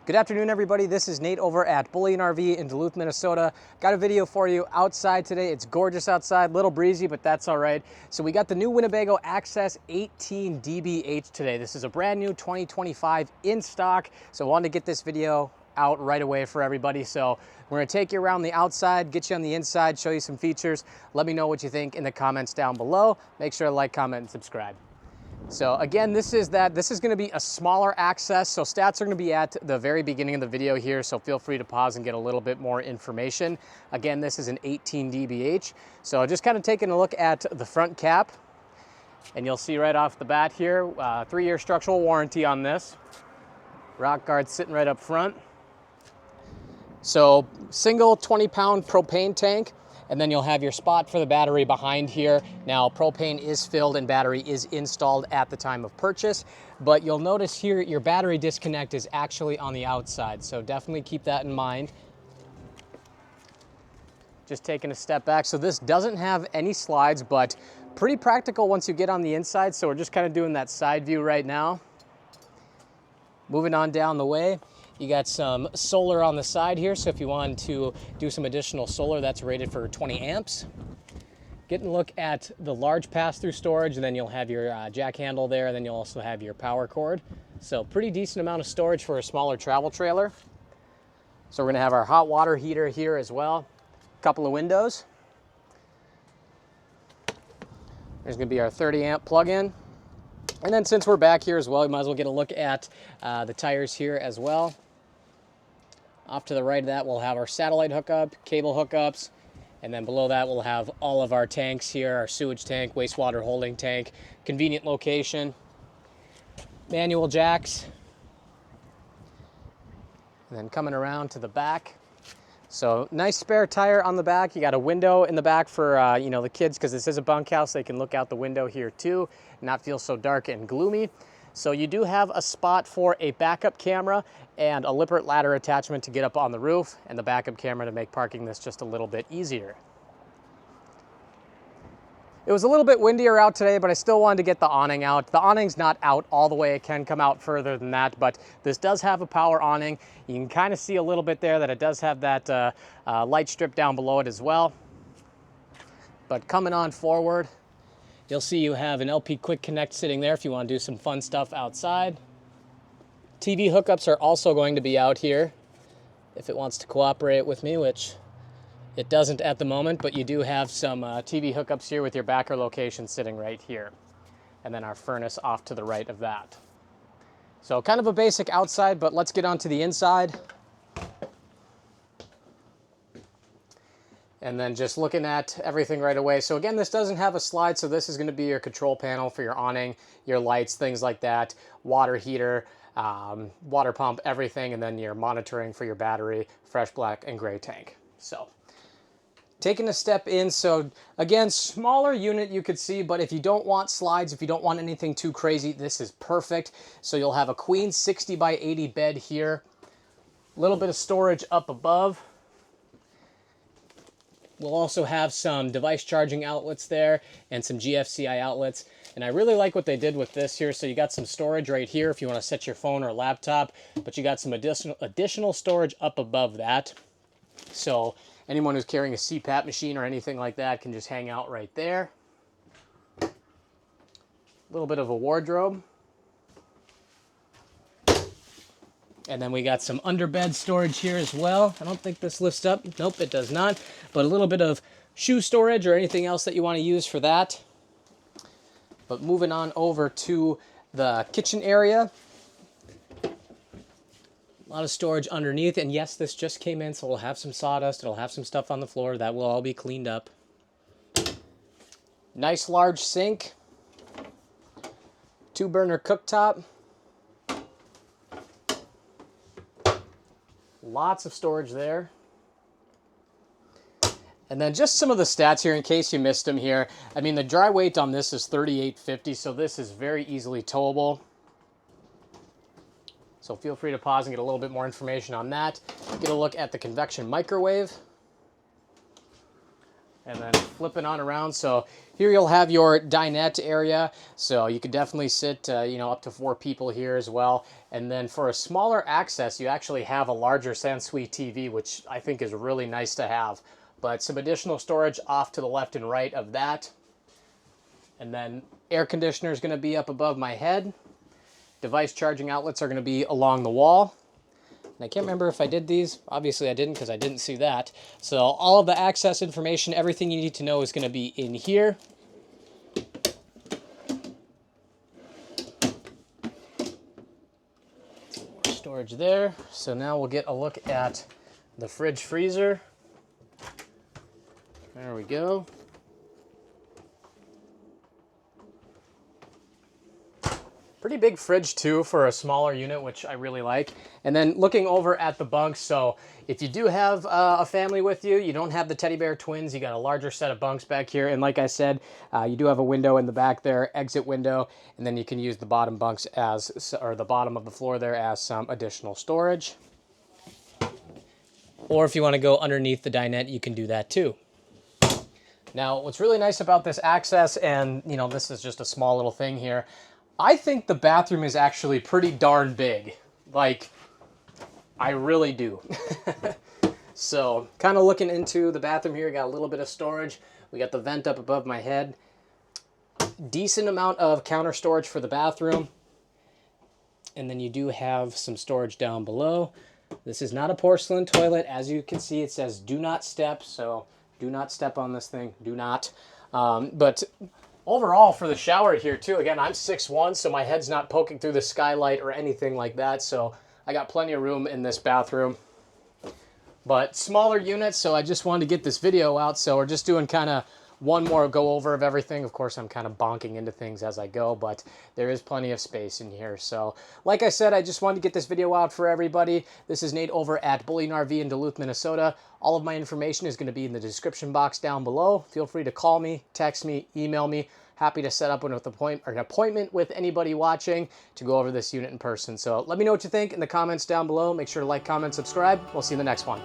Good afternoon, everybody. This is Nate over at Bullion RV in Duluth, Minnesota. Got a video for you outside today. It's gorgeous outside, a little breezy, but that's all right. So we got the new Winnebago Access 18 DBH today. This is a brand new 2025 in stock. So I wanted to get this video out right away for everybody. So we're gonna take you around the outside, get you on the inside, show you some features. Let me know what you think in the comments down below. Make sure to like, comment, and subscribe. So again, this is going to be a smaller Access, so stats are going to be at the very beginning of the video here, so feel free to pause and get a little bit more information. Again, this is an 18 DBH, so just kind of taking a look at the front cap, and you'll see right off the bat here, 3-year structural warranty on this. Rock guard sitting right up front. So single 20-pound propane tank. And then you'll have your spot for the battery behind here. Now, propane is filled and battery is installed at the time of purchase, but you'll notice here your battery disconnect is actually on the outside, so definitely keep that in mind. Just taking a step back. So this doesn't have any slides, but pretty practical once you get on the inside, so we're just kind of doing that side view right now. Moving on down the way. You got some solar on the side here, so if you wanted to do some additional solar, that's rated for 20 amps. Getting a look at the large pass-through storage, and then you'll have your jack handle there, and then you'll also have your power cord. So pretty decent amount of storage for a smaller travel trailer. So we're gonna have our hot water heater here as well. A couple of windows. There's gonna be our 30 amp plug-in. And then since we're back here as well, you might as well get a look at the tires here as well. Off to the right of that, we'll have our satellite hookup, cable hookups, and then below that, we'll have all of our tanks here, our sewage tank, wastewater holding tank, convenient location, manual jacks, and then coming around to the back. So nice spare tire on the back. You got a window in the back for the kids, because this is a bunkhouse. They can look out the window here too, not feel so dark and gloomy. So you do have a spot for a backup camera and a Lippert ladder attachment to get up on the roof, and the backup camera to make parking this just a little bit easier. It was a little bit windier out today, but I still wanted to get the awning out. The awning's not out all the way. It can come out further than that, but this does have a power awning. You can kind of see a little bit there that it does have that light strip down below it as well. But coming on forward, you'll see you have an LP Quick Connect sitting there if you want to do some fun stuff outside. TV hookups are also going to be out here if it wants to cooperate with me, which it doesn't at the moment, but you do have some TV hookups here with your backer location sitting right here. And then our furnace off to the right of that. So kind of a basic outside, but let's get on to the inside. And then just looking at everything right away. So again, this doesn't have a slide, so this is going to be your control panel for your awning, your lights, things like that, water heater, water pump, everything, and then your monitoring for your battery, fresh black and gray tank. So taking a step in, so again, smaller unit you could see, but if you don't want slides, if you don't want anything too crazy, this is perfect. So you'll have a queen 60 by 80 bed here, a little bit of storage up above. We'll also have some device charging outlets there and some GFCI outlets. And I really like what they did with this here. So you got some storage right here if you want to set your phone or laptop, but you got some additional storage up above that. So anyone who's carrying a CPAP machine or anything like that can just hang out right there. A little bit of a wardrobe. And then we got some underbed storage here as well. I don't think this lifts up. Nope, it does not. But a little bit of shoe storage or anything else that you want to use for that. But moving on over to the kitchen area. A lot of storage underneath. And yes, this just came in, so we'll have some sawdust. It'll have some stuff on the floor. That will all be cleaned up. Nice large sink. 2-burner cooktop. Lots of storage there. And then just some of the stats here in case you missed them here. I mean, the dry weight on this is 3850, so this is very easily towable. So feel free to pause and get a little bit more information on that. Get a look at the convection microwave. and then flipping on around. So here you'll have your dinette area. So you could definitely sit, you know, up to 4 people here as well. And then for a smaller access, you actually have a larger Sansui TV, which I think is really nice to have. But some additional storage off to the left and right of that. And then air conditioner is going to be up above my head. Device charging outlets are going to be along the wall. And I can't remember if I did these. Obviously I didn't because I didn't see that. So all of the access information, everything you need to know is going to be in here. More storage there. So now we'll get a look at the fridge freezer. There we go. Pretty big fridge too for a smaller unit, which I really like. And then looking over at the bunks, so if you do have a family with you, you don't have the teddy bear twins, you got a larger set of bunks back here. And like I said, you do have a window in the back there, exit window, and then you can use the bottom bunks as, or the bottom of the floor there as some additional storage. Or if you want to go underneath the dinette, you can do that too. Now, what's really nice about this access, and you know, this is just a small little thing here, I think the bathroom is actually pretty darn big. Like, I really do. So, kind of looking into the bathroom here, got a little bit of storage. We got the vent up above my head. Decent amount of counter storage for the bathroom. And then you do have some storage down below. This is not a porcelain toilet. As you can see, it says do not step. So, do not step on this thing. Do not. But overall, for the shower here too, again, I'm 6'1", so my head's not poking through the skylight or anything like that, so I got plenty of room in this bathroom. But smaller units, so I just wanted to get this video out, so we're just doing kind of one more go over of everything. Of course, I'm kind of bonking into things as I go, but there is plenty of space in here. So, like I said, I just wanted to get this video out for everybody. This is Nate over at Bullion RV in Duluth, Minnesota. All of my information is going to be in the description box down below. Feel free to call me, text me, email me. Happy to set up an appointment with anybody watching to go over this unit in person. So let me know what you think in the comments down below. Make sure to like, comment, subscribe. We'll see you in the next one.